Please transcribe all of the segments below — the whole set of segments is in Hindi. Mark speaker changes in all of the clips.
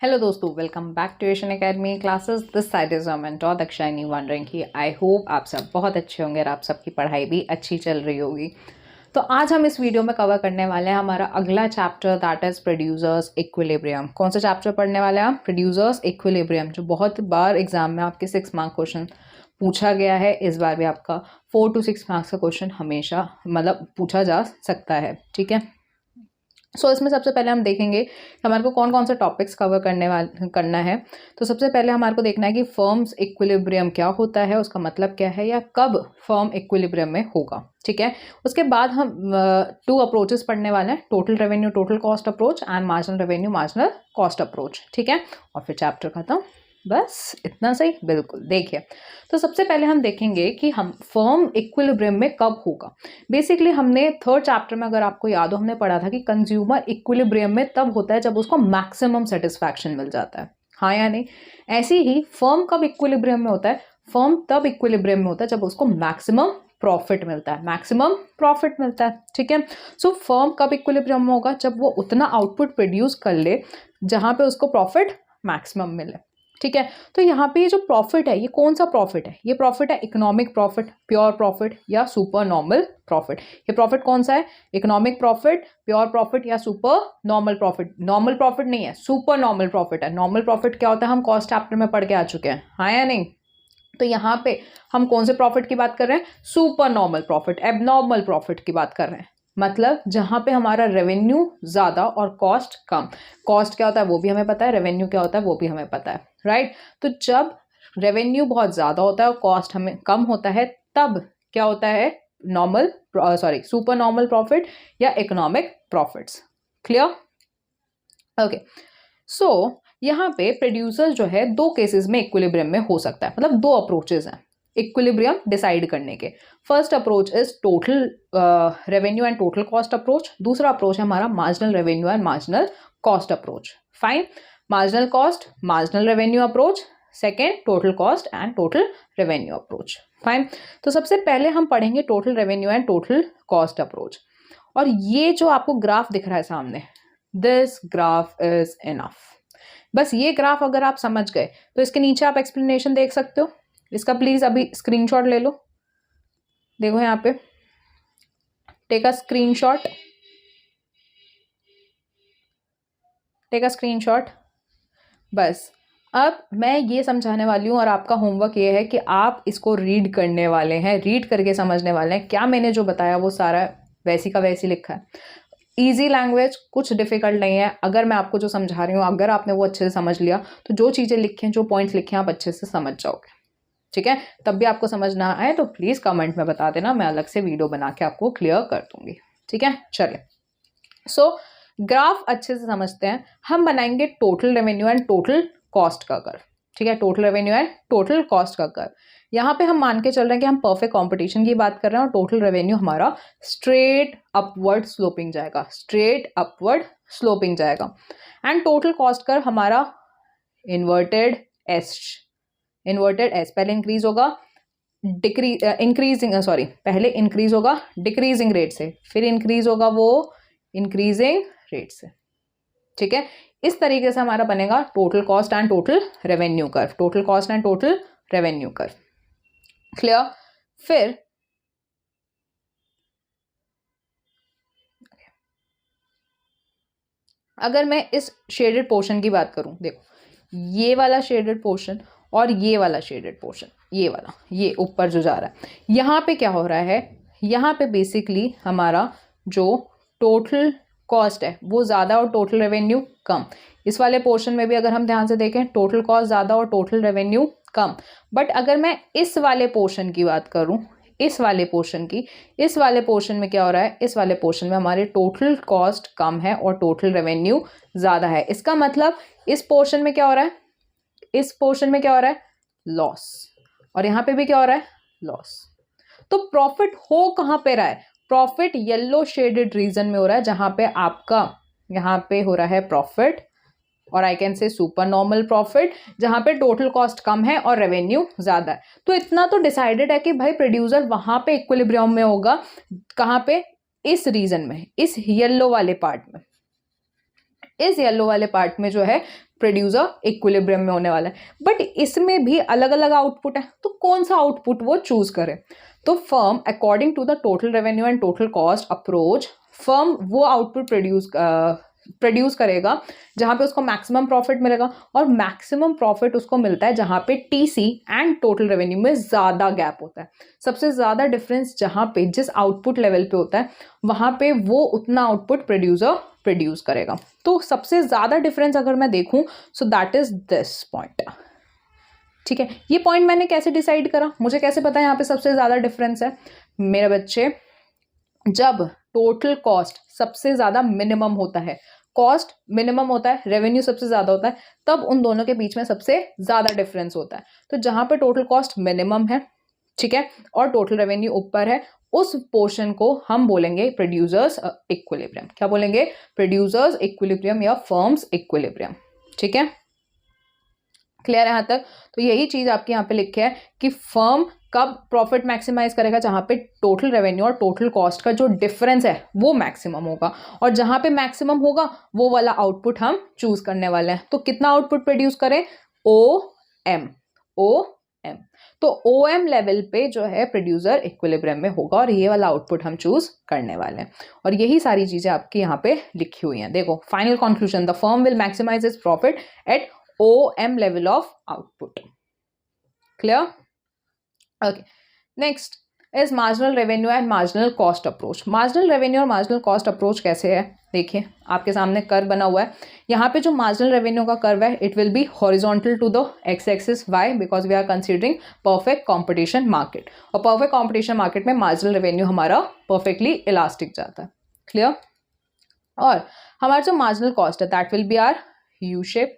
Speaker 1: हेलो दोस्तों, welcome back to Asian academy classes. This side is mentor Dakshayani वंडरिंग की आई होप आप सब बहुत अच्छे होंगे और आप सबकी पढ़ाई भी अच्छी चल रही होगी। तो आज हम इस वीडियो में कवर करने वाले हैं हमारा अगला chapter, that is producers equilibrium. कौन सा चैप्टर पढ़ने वाले हैं हम? प्रोड्यूसर्स इक्विलिब्रियम, जो बहुत बार एग्जाम में आपके 6 मार्क क्वेश्चन पूछा गया है। इस बार भी आपका 4 to 6 मार्क्स का क्वेश्चन हमेशा पूछा जा सकता है। ठीक है, इसमें सबसे पहले हम देखेंगे कि हमारे को कौन कौन से टॉपिक्स कवर करना है। तो सबसे पहले हमारे को देखना है कि फर्म्स इक्विलिब्रियम क्या होता है, उसका मतलब क्या है, या कब फर्म इक्विलिब्रियम में होगा। ठीक है, उसके बाद हम 2 अप्रोचेस पढ़ने वाले हैं, total revenue total cost approach and marginal revenue marginal cost approach. ठीक है, और फिर चैप्टर खत्म। बस इतना सही, बिल्कुल। देखिए, तो सबसे पहले हम देखेंगे कि हम फर्म इक्विलिब्रियम में कब होगा। बेसिकली हमने 3rd चैप्टर में, अगर आपको याद हो, हमने पढ़ा था कि कंज्यूमर इक्विलिब्रियम में तब होता है जब उसको मैक्सिमम सेटिस्फैक्शन मिल जाता है, हाँ या नहीं। ऐसे ही फर्म कब इक्विलिब्रियम में होता है? फर्म तब इक्विलिब्रियम में होता है जब उसको मैक्सिमम प्रॉफिट मिलता है, मैक्सिमम प्रॉफिट मिलता है। ठीक है, सो फर्म कब इक्विलिब्रियम में होगा? जब वो उतना आउटपुट प्रोड्यूस कर ले जहां पे उसको प्रॉफिट मैक्सिमम मिले। ठीक है, तो यहाँ पे ये जो प्रॉफिट है, ये कौन सा प्रॉफिट है? ये प्रॉफिट है इकोनॉमिक प्रॉफिट, प्योर प्रॉफिट या सुपर नॉर्मल प्रॉफिट। ये प्रॉफिट कौन सा है? इकोनॉमिक प्रॉफिट, प्योर प्रॉफिट या super normal profit. Normal profit नहीं है, सुपर नॉर्मल प्रॉफिट है। नॉर्मल प्रॉफिट क्या होता है, हम कॉस्ट चैप्टर में पढ़ के आ चुके हैं, हाँ या नहीं। तो यहाँ पे हम कौन से प्रॉफिट की बात कर रहे हैं? Super normal profit, abnormal profit की बात कर रहे हैं। मतलब जहां पे हमारा रेवेन्यू ज्यादा और कॉस्ट कम। कॉस्ट क्या होता है वो भी हमें पता है, रेवेन्यू क्या होता है वो भी हमें पता है, राइट। तो जब रेवेन्यू बहुत ज्यादा होता है और कॉस्ट हमें कम होता है, तब क्या होता है? सुपर नॉर्मल प्रॉफिट या इकोनॉमिक प्रॉफिट्स। क्लियर? ओके, सो यहाँ पे प्रोड्यूसर जो है 2 केसेस में इक्विलिब्रियम में हो सकता है, मतलब 2 अप्रोचेस हैं इक्विलिब्रियम डिसाइड करने के। First approach is total revenue and total cost approach. दूसरा अप्रोच है हमारा marginal revenue and marginal cost approach. Fine, marginal cost marginal revenue approach, second total cost and total revenue approach. Fine, तो सबसे पहले हम पढ़ेंगे total revenue and total cost approach. और ये जो आपको ग्राफ दिख रहा है सामने, दिस ग्राफ इज इनफ। बस ये ग्राफ अगर आप समझ गए तो इसके नीचे आप एक्सप्लेनेशन देख सकते हो। इसका प्लीज अभी स्क्रीनशॉट ले लो। देखो यहाँ पे, take a screenshot, take a screenshot. बस अब मैं ये समझाने वाली हूँ और आपका होमवर्क ये है कि आप इसको रीड करने वाले हैं, रीड करके समझने वाले हैं। क्या मैंने जो बताया वो सारा वैसी का वैसी लिखा है। ईजी लैंग्वेज, कुछ डिफिकल्ट नहीं है। अगर मैं आपको जो समझा रही हूँ, अगर आपने वो अच्छे से समझ लिया तो जो चीज़ें लिखी हैं, जो पॉइंट्स लिखे हैं, आप अच्छे से समझ जाओगे। ठीक है, तब भी आपको समझ ना आए तो प्लीज़ कमेंट में बता देना, मैं अलग से वीडियो बना के आपको क्लियर कर दूंगी। ठीक है, चलिए। सो ग्राफ अच्छे से समझते हैं। हम बनाएंगे total revenue and total cost का कर्व। ठीक है, total revenue and total cost का कर्व। यहाँ पे हम मान के चल रहे हैं कि हम परफेक्ट कंपटीशन की बात कर रहे हैं और टोटल रेवेन्यू हमारा स्ट्रेट अपवर्ड स्लोपिंग जाएगा, स्ट्रेट अपवर्ड स्लोपिंग जाएगा। एंड टोटल कॉस्ट कर्व हमारा इन्वर्टेड एस, इन्वर्टेड एस। पहले इंक्रीज होगा पहले इंक्रीज होगा डिक्रीजिंग रेट से, फिर इंक्रीज होगा वो इंक्रीजिंग रेट से। ठीक है, इस तरीके से हमारा बनेगा total cost and total revenue curve, total cost and total revenue curve. Clear? फिर अगर मैं इस शेडेड पोर्शन की बात करूं, देखो ये वाला शेडेड पोर्शन और ये वाला शेडेड पोर्शन, ये वाला, ये ऊपर जो जा रहा है, यहाँ पे क्या हो रहा है? यहाँ पे बेसिकली हमारा जो टोटल कॉस्ट है वो ज़्यादा और टोटल रेवेन्यू कम। इस वाले पोर्शन में भी अगर हम ध्यान से देखें, टोटल कॉस्ट ज़्यादा और टोटल रेवेन्यू कम। बट अगर मैं इस वाले पोर्शन की बात करूं, इस वाले पोर्शन की, इस वाले पोर्शन में क्या हो रहा है? इस वाले पोर्शन में हमारे टोटल कॉस्ट कम है और टोटल रेवेन्यू ज़्यादा है। इसका मतलब इस पोर्शन में क्या हो रहा है? इस पोर्शन में क्या हो रहा है? लॉस। और यहाँ पे भी क्या हो रहा है? लॉस। तो प्रॉफिट हो कहाँ पे रहा है? प्रॉफिट येलो शेडेड रीजन में हो रहा है, जहां पे आपका यहाँ पे हो रहा है प्रॉफिट, और I can say super normal profit, जहां पे टोटल कॉस्ट कम है और रेवेन्यू ज्यादा है। तो इतना तो डिसाइडेड है कि भाई प्रोड्यूसर वहां पे इक्विलिब्रियम में होगा। कहाँ पे? इस रीजन में, इस येलो वाले पार्ट में। इस येलो वाले पार्ट में जो है प्रोड्यूसर इक्विलिब्रियम में होने वाला है, बट इसमें भी अलग अलग आउटपुट है, तो कौन सा आउटपुट वो चूज करे। तो firm according to the total revenue and total cost approach, firm वो आउटपुट प्रोड्यूस करेगा जहां पे उसको मैक्सिमम प्रॉफिट मिलेगा, और मैक्सिमम प्रॉफिट उसको मिलता है जहां पे टीसी एंड टोटल रेवेन्यू में ज्यादा गैप होता है। सबसे ज्यादा डिफरेंस जहां पे जिस आउटपुट लेवल पे होता है वहां पे वो उतना आउटपुट प्रोड्यूसर प्रोड्यूस करेगा। तो सबसे ज्यादा डिफरेंस अगर मैं देखूं so that is this point. ठीक है, ये पॉइंट मैंने कैसे डिसाइड करा, मुझे कैसे पता है यहाँ पे सबसे ज्यादा डिफरेंस है। मेरे बच्चे, जब टोटल कॉस्ट सबसे ज्यादा मिनिमम होता है, कॉस्ट मिनिमम होता है, रेवेन्यू सबसे ज्यादा होता है, तब उन दोनों के बीच में सबसे ज्यादा डिफरेंस होता है। तो जहां पे टोटल कॉस्ट मिनिमम है, ठीक है, और टोटल रेवेन्यू ऊपर है, उस पोर्शन को हम बोलेंगे प्रोड्यूसर्स इक्विलिब्रियम। क्या बोलेंगे? प्रोड्यूसर्स इक्विलिब्रियम या फर्म्स इक्विलिब्रियम। ठीक है, क्लियर है यहाँ तक? तो यही चीज आपके यहाँ पे लिखे है कि फर्म कब प्रॉफिट मैक्सिमाइज करेगा, जहां पे टोटल रेवेन्यू और टोटल कॉस्ट का जो डिफरेंस है वो मैक्सिमम होगा, और जहां पे मैक्सिमम होगा वो वाला आउटपुट हम चूज करने वाले हैं। तो कितना आउटपुट प्रोड्यूस करें? OM। तो OM लेवल पे जो है प्रोड्यूसर इक्विलिब्रियम में होगा, और ये वाला आउटपुट हम चूज करने वाले हैं। और यही सारी चीजें आपकी यहाँ पे लिखी हुई हैं। देखो, final conclusion, the firm will maximise its profit at OM level of output. Clear? Okay. Next is marginal revenue and marginal cost approach. Marginal revenue और marginal cost approach कैसे है? देखिए, आपके सामने कर्व बना हुआ है। यहाँ पे जो marginal revenue का कर्व है, it will be horizontal to the x-axis. Why? Because we are considering perfect competition market. और perfect competition market में marginal revenue हमारा perfectly elastic जाता है। Clear? और हमारा जो marginal cost है, that will be our U-shape.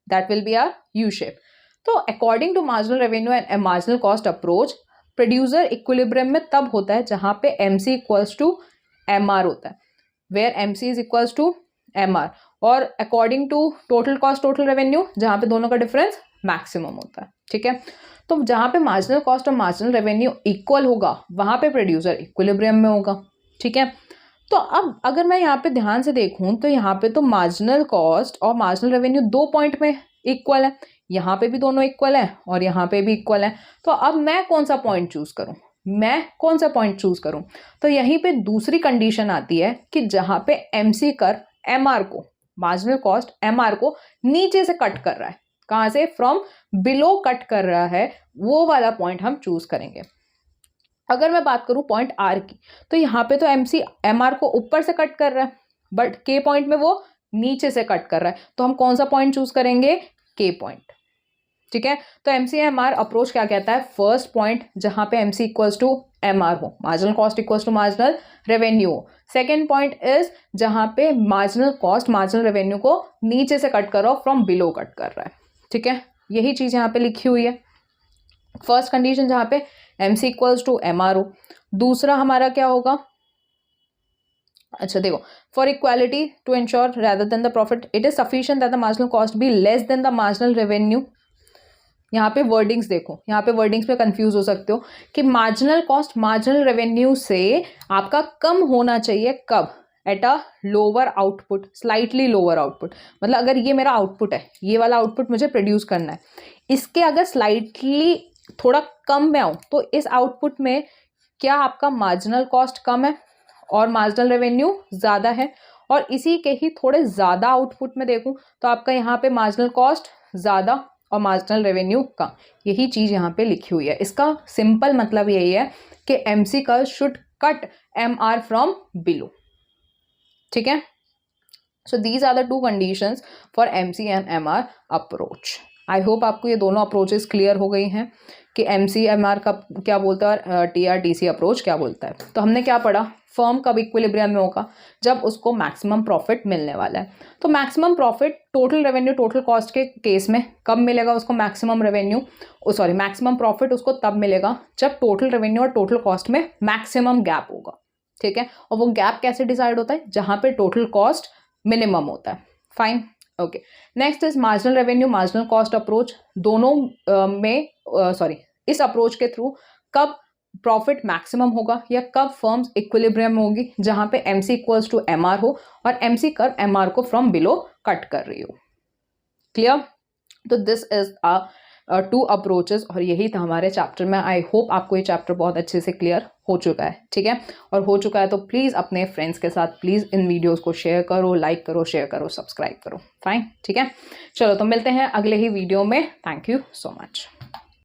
Speaker 1: That will be our U-shape. तो according to marginal revenue and marginal cost approach, producer equilibrium में तब होता है जहां पे MC equals to MR होता है, where MC is equals to MR, और according to total cost total revenue जहां पे दोनों का difference maximum होता है। ठीक है, तो जहां पे marginal cost और marginal revenue equal होगा वहां पे producer equilibrium में होगा। ठीक है, तो अब अगर मैं यहाँ पे ध्यान से देखूं तो यहाँ पे तो मार्जिनल कॉस्ट और मार्जिनल रेवेन्यू 2 पॉइंट में इक्वल है, यहाँ पे भी दोनों इक्वल है और यहाँ पे भी इक्वल है। तो अब मैं कौन सा पॉइंट चूज करूं? तो यहीं पे दूसरी कंडीशन आती है कि जहाँ पे MC कर्व MR को, मार्जिनल कॉस्ट MR को नीचे से कट कर रहा है, कहाँ से? फ्रॉम बिलो कट कर रहा है, वो वाला पॉइंट हम चूज करेंगे। अगर मैं बात करूं पॉइंट R की, तो यहाँ पे तो MC MR को ऊपर से कट कर रहा है, बट K पॉइंट में वो नीचे से कट कर रहा है, तो हम कौन सा पॉइंट चूज करेंगे? K point. ठीक है, तो MC MR अप्रोच क्या कहता है? फर्स्ट पॉइंट जहां पे MC इक्वल्स टू MR हो, marginal cost equals to marginal revenue हो। सेकेंड पॉइंट इज जहां पे मार्जिनल कॉस्ट मार्जिनल रेवेन्यू को नीचे से कट कर रहा हो, फ्रॉम बिलो कट कर रहा है। ठीक है, यही चीज यहाँ पे लिखी हुई है। फर्स्ट कंडीशन जहां पे MC इक्वल्स टू MR हो। दूसरा हमारा क्या होगा? अच्छा देखो, for equality to ensure rather than the profit it is sufficient that the marginal cost be less than the marginal revenue. यहाँ पे वर्डिंग्स देखो, यहाँ पे वर्डिंग्स पे कंफ्यूज हो सकते हो कि मार्जिनल कॉस्ट मार्जिनल रेवेन्यू से आपका कम होना चाहिए, कब? At a lower output, slightly lower output. मतलब अगर ये मेरा आउटपुट है, ये वाला आउटपुट मुझे प्रोड्यूस करना है, इसके अगर स्लाइटली थोड़ा कम में आऊँ तो इस आउटपुट में क्या आपका मार्जिनल कॉस्ट कम है और मार्जिनल रेवेन्यू ज़्यादा है, और इसी के ही थोड़े ज़्यादा आउटपुट में देखूँ तो आपका यहाँ पे मार्जिनल कॉस्ट ज़्यादा और मार्जिनल रेवेन्यू कम। यही चीज़ यहाँ पे लिखी हुई है। इसका सिंपल मतलब यही है कि MC curve should cut MR from below. ठीक है, so these are the 2 conditions for MC and MR approach. I hope आपको ये दोनों अप्रोचेस क्लियर हो गई हैं कि MC MR का क्या बोलता है और TR TC अप्रोच क्या बोलता है। तो हमने क्या पढ़ा? फर्म कब इक्विलिब्रियम में होगा? जब उसको मैक्सिमम प्रॉफिट मिलने वाला है। तो maximum profit total revenue total cost के केस में कब मिलेगा उसको? मैक्सिमम प्रॉफिट उसको तब मिलेगा जब टोटल रेवेन्यू और टोटल कॉस्ट में मैक्सिमम गैप होगा। ठीक है, और वो गैप कैसे डिसाइड होता है? जहां पे टोटल कॉस्ट मिनिमम होता है। Fine, okay. Next is marginal revenue marginal cost approach. दोनों इस अप्रोच के थ्रू कब प्रॉफिट मैक्सिमम होगा या कब फर्म्स इक्विलिब्रियम में होगी? जहां पे MC इक्वल्स टू MR हो और MC कर्व MR को फ्रॉम बिलो कट कर रही हो। क्लियर? तो दिस इज टू अप्रोचेस और यही था हमारे चैप्टर में। आई होप आपको ये चैप्टर बहुत अच्छे से क्लियर हो चुका है, ठीक है? और हो चुका है तो प्लीज़ अपने फ्रेंड्स के साथ प्लीज़ इन वीडियोस को शेयर करो, लाइक करो, शेयर करो, सब्सक्राइब करो। फाइन, ठीक है? चलो तो मिलते हैं अगले ही वीडियो में। Thank you so much.